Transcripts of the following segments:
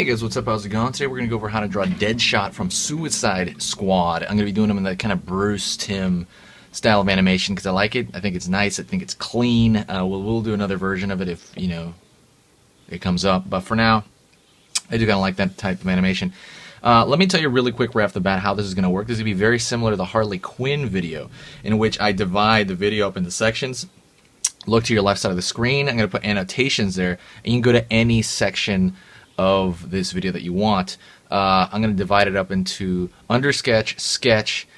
Hey guys, what's up? How's it going? Today we're going to go over how to draw Deadshot from Suicide Squad. I'm going to be doing them in that kind of Bruce Timm style of animation because I like it. I think it's nice. I think it's clean. We'll do another version of it if, you know, it comes up. But for now, I do kind of like that type of animation. Let me tell you really quick right off the bat how this is going to work. This is going to be very similar to the Harley Quinn video in which I divide the video up into sections. Look to your left side of the screen. I'm going to put annotations there, and you can go to any section of this video that you want. I'm going to divide it up into undersketch, sketch,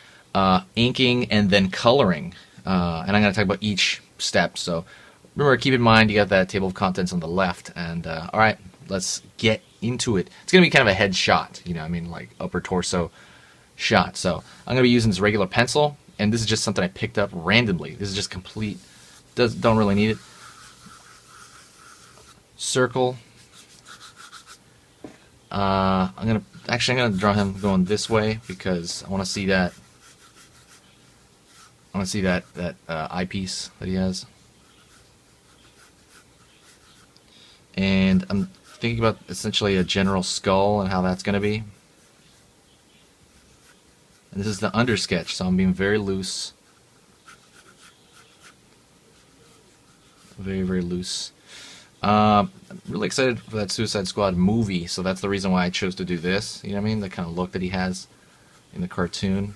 inking, and then coloring. And I'm going to talk about each step. So remember, keep in mind you got that table of contents on the left. And all right, let's get into it. It's going to be kind of a head shot, you know, I mean, like upper torso shot. So I'm going to be using this regular pencil, and this is just something I picked up randomly. This is just complete. Don't really need it. Circle. I'm gonna draw him going this way because I want to see that. I want to see that eyepiece that he has, and I'm thinking about essentially a general skull and how that's gonna be. And this is the undersketch, so I'm being very loose, very loose. I'm really excited for that Suicide Squad movie, so that's the reason why I chose to do this. You know what I mean? The kind of look that he has in the cartoon.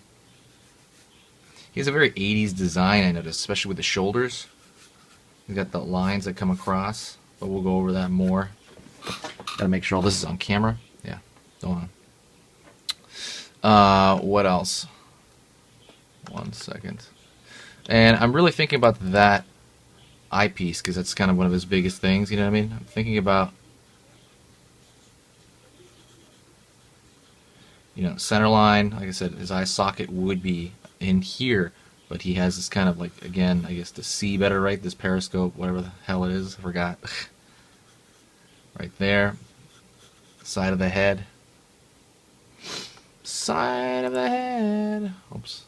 He has a very 80s design, I noticed, especially with the shoulders. He's got the lines that come across, but we'll go over that more. Gotta make sure all this is on camera. Yeah, don't want. What else? 1 second. And I'm really thinking about that eyepiece because that's kind of one of his biggest things, you know what I mean? I'm thinking about, you know, center line. Like I said, his eye socket would be in here, but he has this kind of like, again, I guess to see better, right? This periscope, whatever the hell it is, I forgot. Right there. Side of the head. Side of the head. Oops.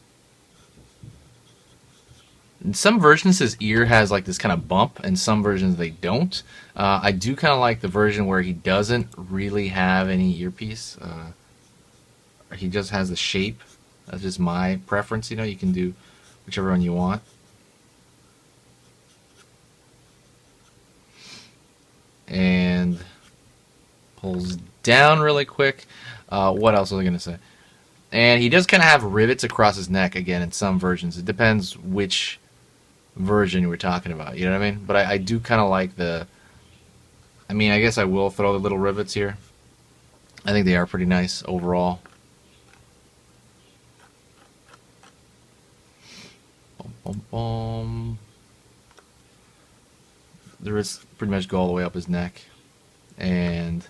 In some versions his ear has like this kind of bump, and some versions they don't. I do kind of like the version where he doesn't really have any earpiece. He just has the shape. That's just my preference, you know. You can do whichever one you want. And pulls down really quick. What else was I going to say? And he does kind of have rivets across his neck, again, in some versions. It depends which version we're talking about, you know what I mean? But I do kind of like the, I mean, I guess I will throw the little rivets here. I think they are pretty nice overall. Boom, boom, boom. The rivets pretty much go all the way up his neck. And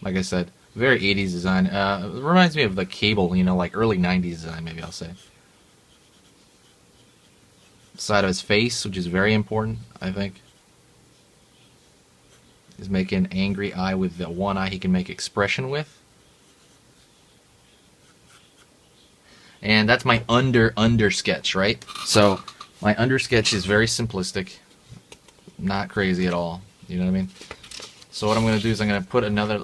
like I said, very 80s design. It reminds me of the Cable, you know, like early 90s design, maybe I'll say. Side of his face, which is very important, I think. He's making an angry eye with the one eye he can make expression with. And that's my under sketch, right? So my under sketch is very simplistic, not crazy at all. You know what I mean? So what I'm going to do is I'm going to put another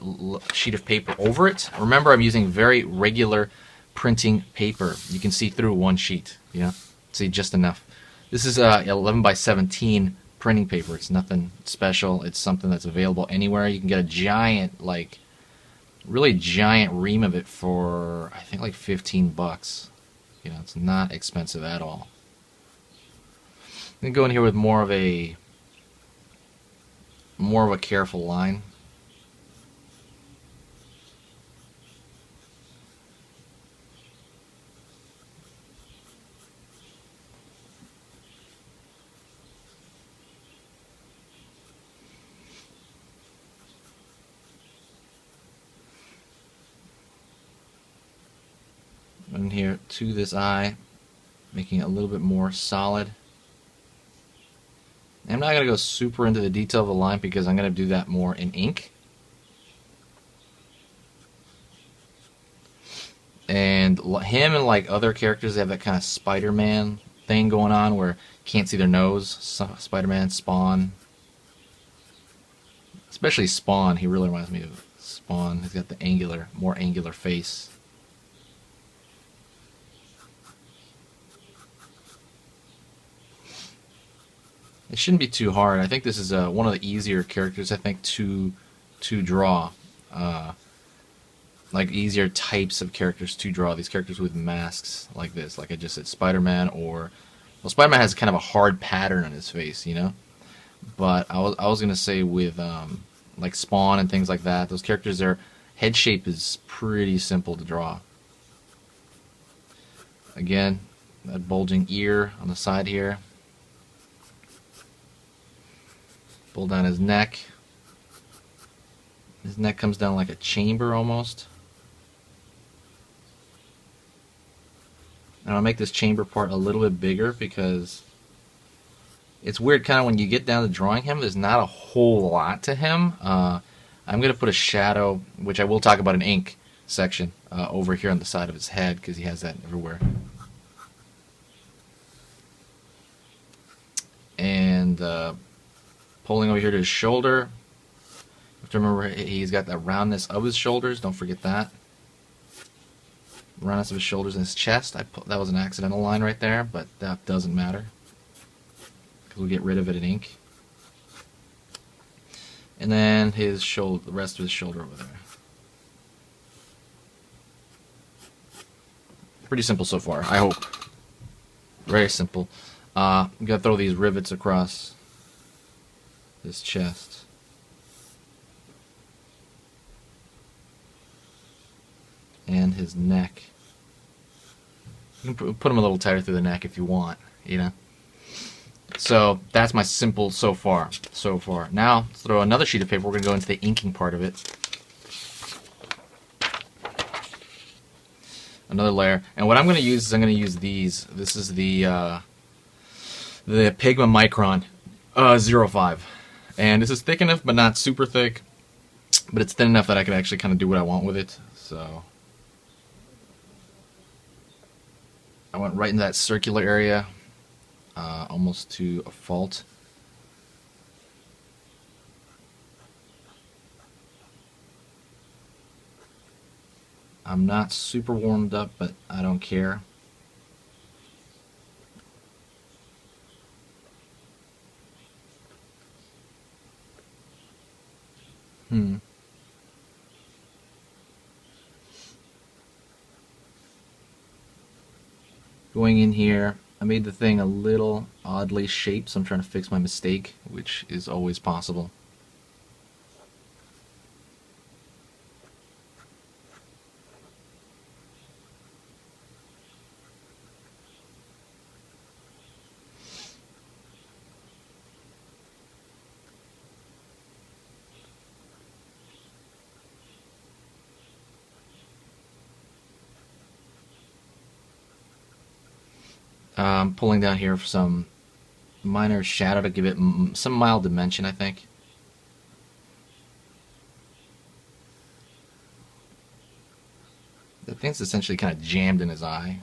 sheet of paper over it. Remember, I'm using very regular printing paper. You can see through one sheet, you know? See just enough. This is 11 by 17 printing paper. It's nothing special. It's something that's available anywhere. You can get a giant, like, really giant ream of it for, I think, like 15 bucks. You know, it's not expensive at all. I'm going to go in here with more of a careful line. In here to this eye, making it a little bit more solid. I'm not going to go super into the detail of the line because I'm going to do that more in ink. And him and like other characters, they have that kind of Spider-Man thing going on where you can't see their nose. Spider-Man, Spawn, Especially Spawn, he really reminds me of Spawn. He's got the angular, more angular face. It shouldn't be too hard. I think this is one of the easier characters, I think, to draw. Like easier types of characters to draw. These characters with masks like this, like I just said, Spider-Man, or well, Spider-Man has kind of a hard pattern on his face, you know. But I was gonna say with like Spawn and things like that, those characters, their head shape is pretty simple to draw. Again, that bulging ear on the side here. Pull down his neck. His neck comes down like a chamber almost. And I'll make this chamber part a little bit bigger because it's weird kind of when you get down to drawing him, there's not a whole lot to him. I'm going to put a shadow, which I will talk about in ink section, over here on the side of his head because he has that everywhere. And pulling over here to his shoulder. You have to remember he's got that roundness of his shoulders. Don't forget that. Roundness of his shoulders and his chest. That was an accidental line right there, but that doesn't matter because we'll get rid of it in ink. And then his shoulder, the rest of his shoulder over there. Pretty simple so far, I hope. Very simple. You gotta throw these rivets across his chest. And his neck. You can put him a little tighter through the neck if you want, you know. So that's my simple so far. Now let's throw another sheet of paper. We're gonna go into the inking part of it. Another layer, and what I'm gonna use is I'm gonna use these. This is the Pigma Micron 05. And this is thick enough, but not super thick. But it's thin enough that I can actually kind of do what I want with it. So I went right in that circular area, almost to a fault. I'm not super warmed up, but I don't care. Going in here, I made the thing a little oddly shaped, so I'm trying to fix my mistake, which is always possible. Pulling down here for some minor shadow to give it some mild dimension, I think. The thing's essentially kind of jammed in his eye.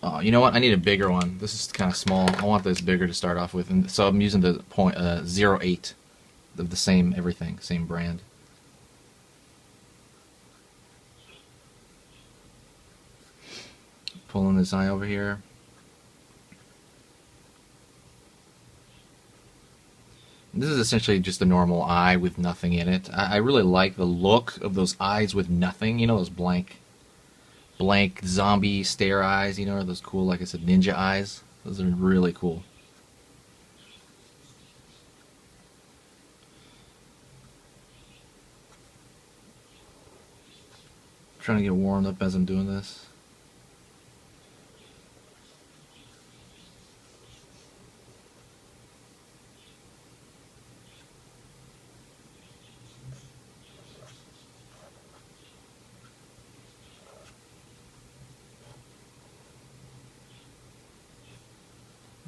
Oh, you know what? I need a bigger one. This is kind of small. I want this bigger to start off with, and so I'm using the 0.08 of the same everything, same brand. Pulling this eye over here. This is essentially just a normal eye with nothing in it. I really like the look of those eyes with nothing. You know, those blank zombie stare eyes, you know, those cool, like I said, ninja eyes. Those are really cool. I'm trying to get warmed up as I'm doing this.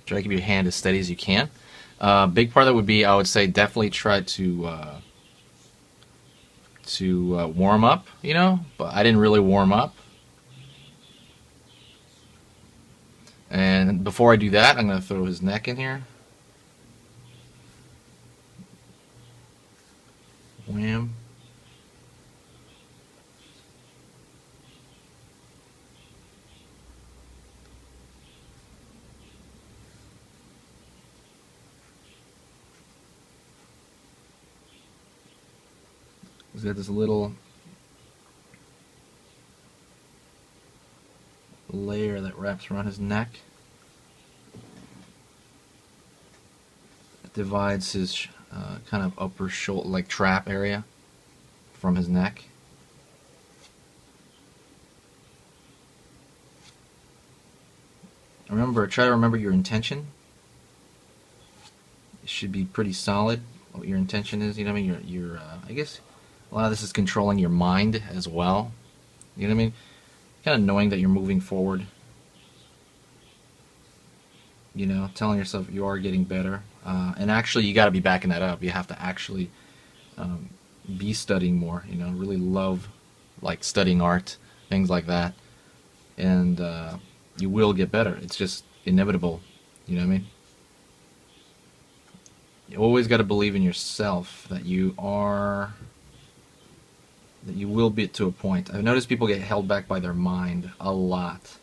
Try to keep your hand as steady as you can. Big part of that would be, I would say, definitely try to warm up, you know, but I didn't really warm up. And before I do that, I'm going to throw his neck in here. Wham. He's got this little layer that wraps around his neck. It divides his kind of upper shoulder, like trap area, from his neck. Remember, try to remember your intention. It should be pretty solid. What your intention is, you know what I mean? Your I guess a lot of this is controlling your mind as well. You know what I mean? Kind of knowing that you're moving forward. You know, telling yourself you are getting better. And actually, you got to be backing that up. You have to actually be studying more. You know, really love like studying art, things like that, and you will get better. It's just inevitable. You know what I mean? You always got to believe in yourself that you are, that you will be to a point. I've noticed people get held back by their mind a lot.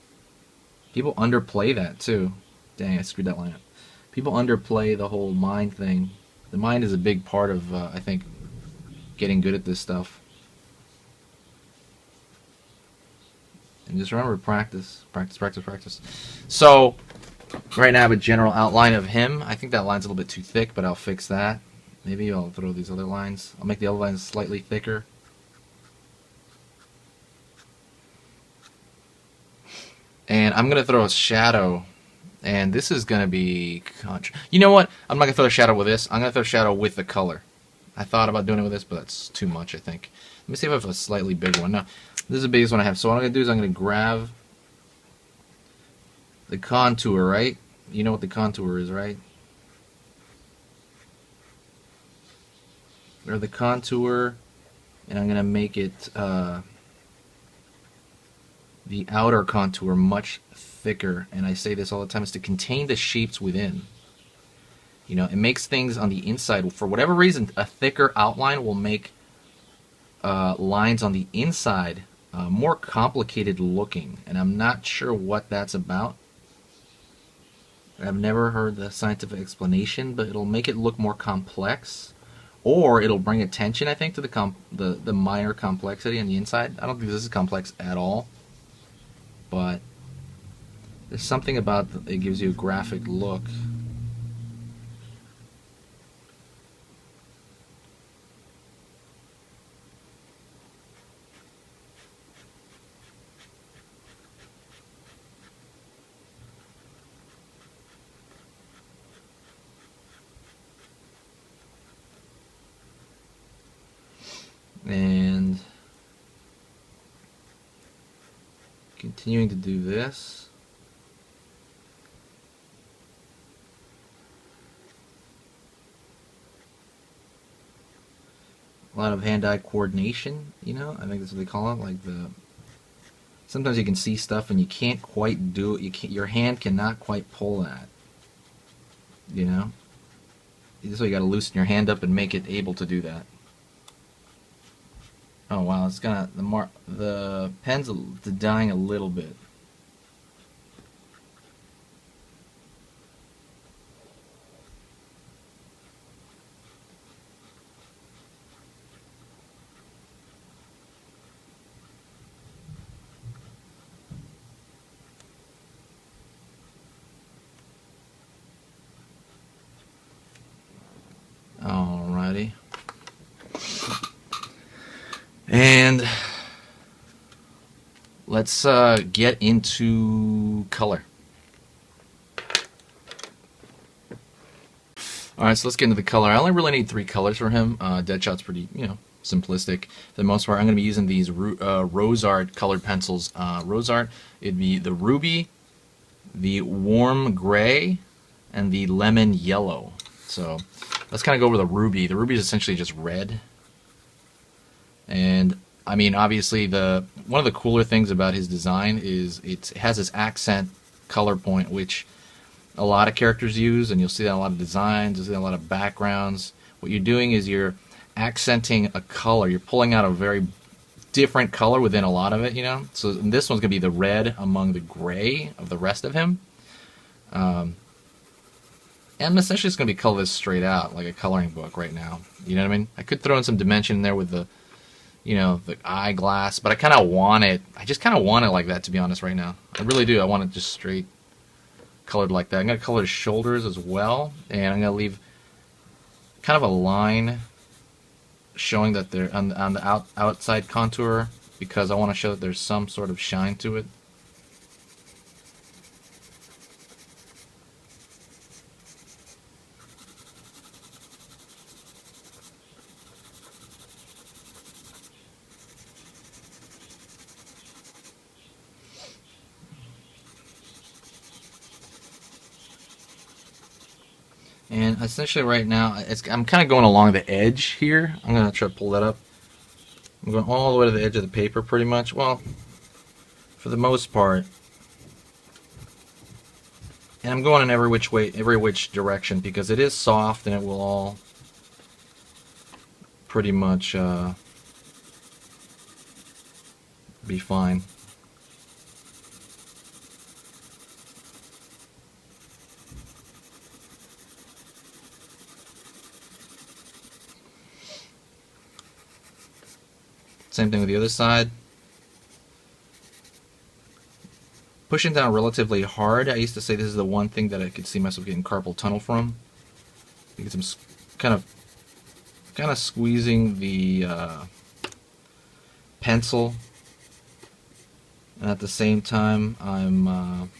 People underplay that too. Dang, I screwed that line up. People underplay the whole mind thing. The mind is a big part of, I think, getting good at this stuff. And just remember, practice, practice, practice, practice. So, right now I have a general outline of him. I think that line's a little bit too thick, but I'll fix that. Maybe I'll throw these other lines. I'll make the other lines slightly thicker. And I'm going to throw a shadow. And this is going to be... You know what? I'm not going to throw a shadow with this. I'm going to throw a shadow with the color. I thought about doing it with this, but that's too much, I think. Let me see if I have a slightly bigger one. No, this is the biggest one I have. So what I'm going to do is I'm going to grab the contour, right? You know what the contour is, right? Grab the contour, and I'm going to make it the outer contour much thicker. And I say this all the time, is to contain the shapes within. You know, it makes things on the inside, for whatever reason, a thicker outline will make lines on the inside more complicated looking, and I'm not sure what that's about. I've never heard the scientific explanation, but it'll make it look more complex, or it'll bring attention, I think, to the minor complexity on the inside. I don't think this is complex at all, but there's something about it gives you a graphic look. And continuing to do this. A lot of hand-eye coordination, you know, I think that's what they call it. Like sometimes you can see stuff and you can't quite do it. Your hand cannot quite pull that. You know, so you got to loosen your hand up and make it able to do that. Oh wow, it's gonna the pen's dying a little bit. Alrighty. And let's get into color. Alright, so let's get into the color. I only really need 3 colors for him. Deadshot's pretty, you know, simplistic. For the most part, I'm going to be using these Rose Art colored pencils. Rose Art, it'd be the ruby, the warm gray, and the lemon yellow. So let's kind of go over the ruby. The ruby is essentially just red. And I mean, obviously, one of the cooler things about his design is it has this accent color point, which a lot of characters use, and you'll see that in a lot of designs, you'll see that in a lot of backgrounds. What you're doing is you're accenting a color. You're pulling out a very different color within a lot of it, you know. So this one's gonna be the red among the gray of the rest of him. And I'm essentially just gonna be color this straight out like a coloring book right now. You know what I mean? I could throw in some dimension in there with the, you know, the eyeglass, but I kind of want it. I just kind of want it like that, to be honest, right now. I really do. I want it just straight colored like that. I'm gonna color his shoulders as well, and I'm gonna leave kind of a line showing that they're on the outside contour, because I want to show that there's some sort of shine to it. And essentially right now, I'm kind of going along the edge here. I'm going to try to pull that up. I'm going all the way to the edge of the paper pretty much. Well, for the most part. And I'm going in every which direction, because it is soft and it will all pretty much be fine. Same thing with the other side. Pushing down relatively hard. I used to say this is the one thing that I could see myself getting carpal tunnel from, because I'm kind of squeezing the pencil, and at the same time I'm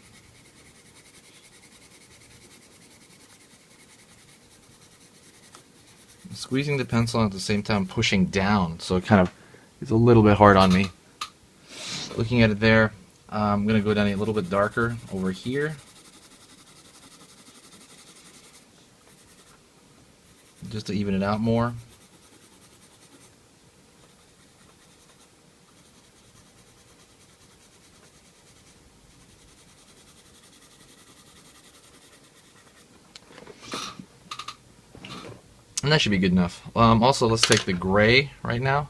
squeezing the pencil, and at the same time pushing down, so it kind of is a little bit hard on me. Looking at it there, I'm going to go down a little bit darker over here, just to even it out more. And that should be good enough. Also, let's take the gray right now.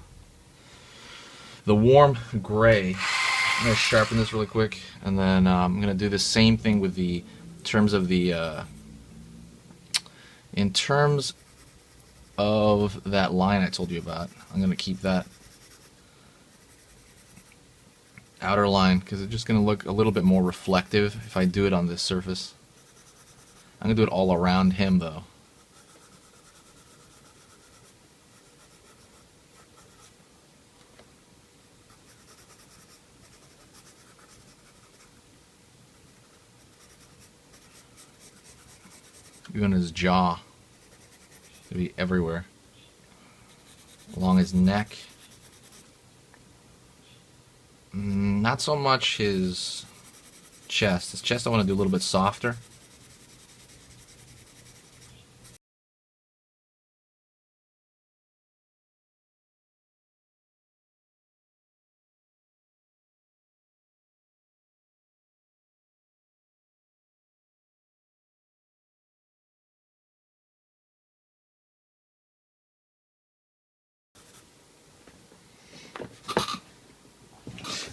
The warm gray. I'm going to sharpen this really quick, and then I'm going to do the same thing with the, in terms of that line I told you about. I'm going to keep that outer line, because it's just going to look a little bit more reflective if I do it on this surface. I'm going to do it all around him, though. Even his jaw. It'll be everywhere. Along his neck. Not so much his chest. His chest I want to do a little bit softer.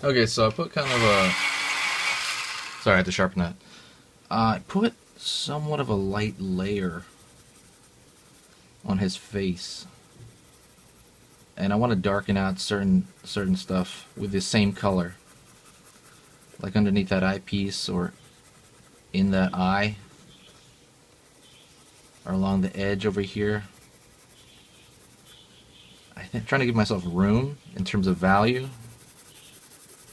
Okay, so I put kind of a... Sorry, I had to sharpen that. I put somewhat of a light layer on his face. And I want to darken out certain stuff with the same color. Like underneath that eyepiece, or in that eye. Or along the edge over here. I'm trying to give myself room in terms of value.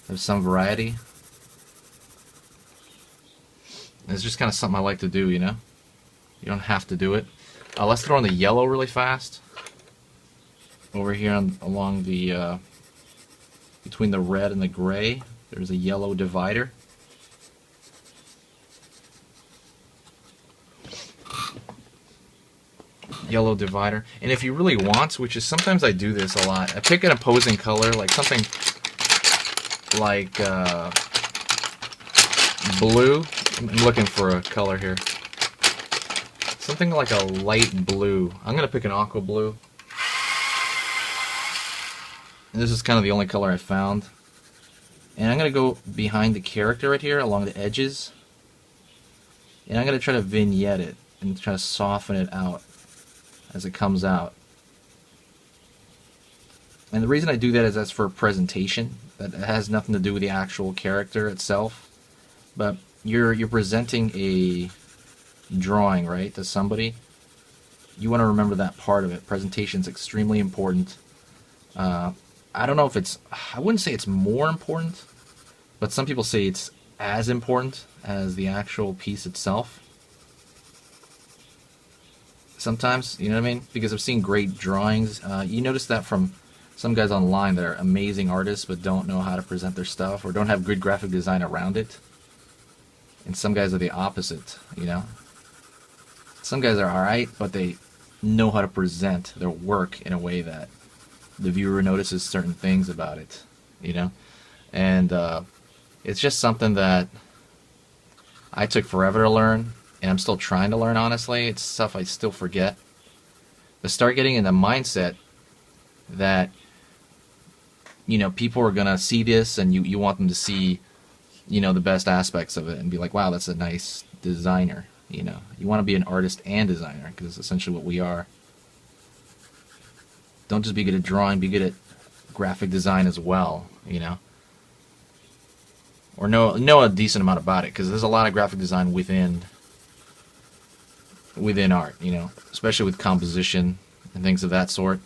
Have some variety. It's just kind of something I like to do, you know? You don't have to do it. Let's throw in the yellow really fast. Over here along the, between the red and the gray, there's a yellow divider. Yellow divider. And if you really want, which is sometimes I do this a lot, I pick an opposing color, like something like blue. I'm looking for a color here. Something like a light blue. I'm going to pick an aqua blue. And this is kind of the only color I found. And I'm going to go behind the character right here along the edges. And I'm going to try to vignette it and try to soften it out as it comes out. And the reason I do that is that's for presentation. That has nothing to do with the actual character itself. But you're presenting a drawing, right, to somebody. You want to remember that part of it. Presentation is extremely important. I don't know if it's, I wouldn't say it's more important, but some people say it's as important as the actual piece itself. Sometimes, you know what I mean? Because I've seen great drawings. You notice that from some guys online that are amazing artists but don't know how to present their stuff or don't have good graphic design around it. And some guys are the opposite, you know? Some guys are alright, but they know how to present their work in a way that the viewer notices certain things about it, you know? And it's just something that I took forever to learn, and I'm still trying to learn, honestly. It's stuff I still forget. But start getting in the mindset that, you know, people are going to see this, and you want them to see, you know, the best aspects of it and be like, wow, that's a nice designer, you know? You want to be an artist and designer, because it's essentially what we are. Don't just be good at drawing, be good at graphic design as well, you know? Or know a decent amount about it, because there's a lot of graphic design within art, you know, especially with composition and things of that sort.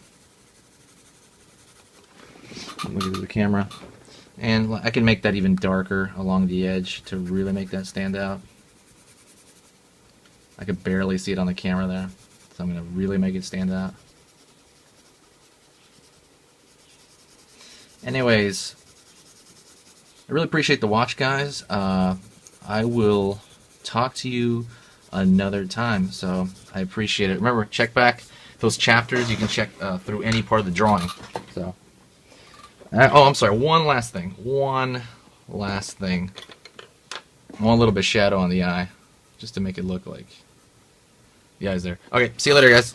Look at the camera. And I can make that even darker along the edge to really make that stand out. I could barely see it on the camera there, so I'm going to really make it stand out. Anyways, I really appreciate the watch, guys. I will talk to you another time, so I appreciate it. Remember, check back those chapters. You can check through any part of the drawing. So, oh, I'm sorry. One last thing. One little bit of shadow on the eye, just to make it look like the eye's there. Okay, see you later, guys.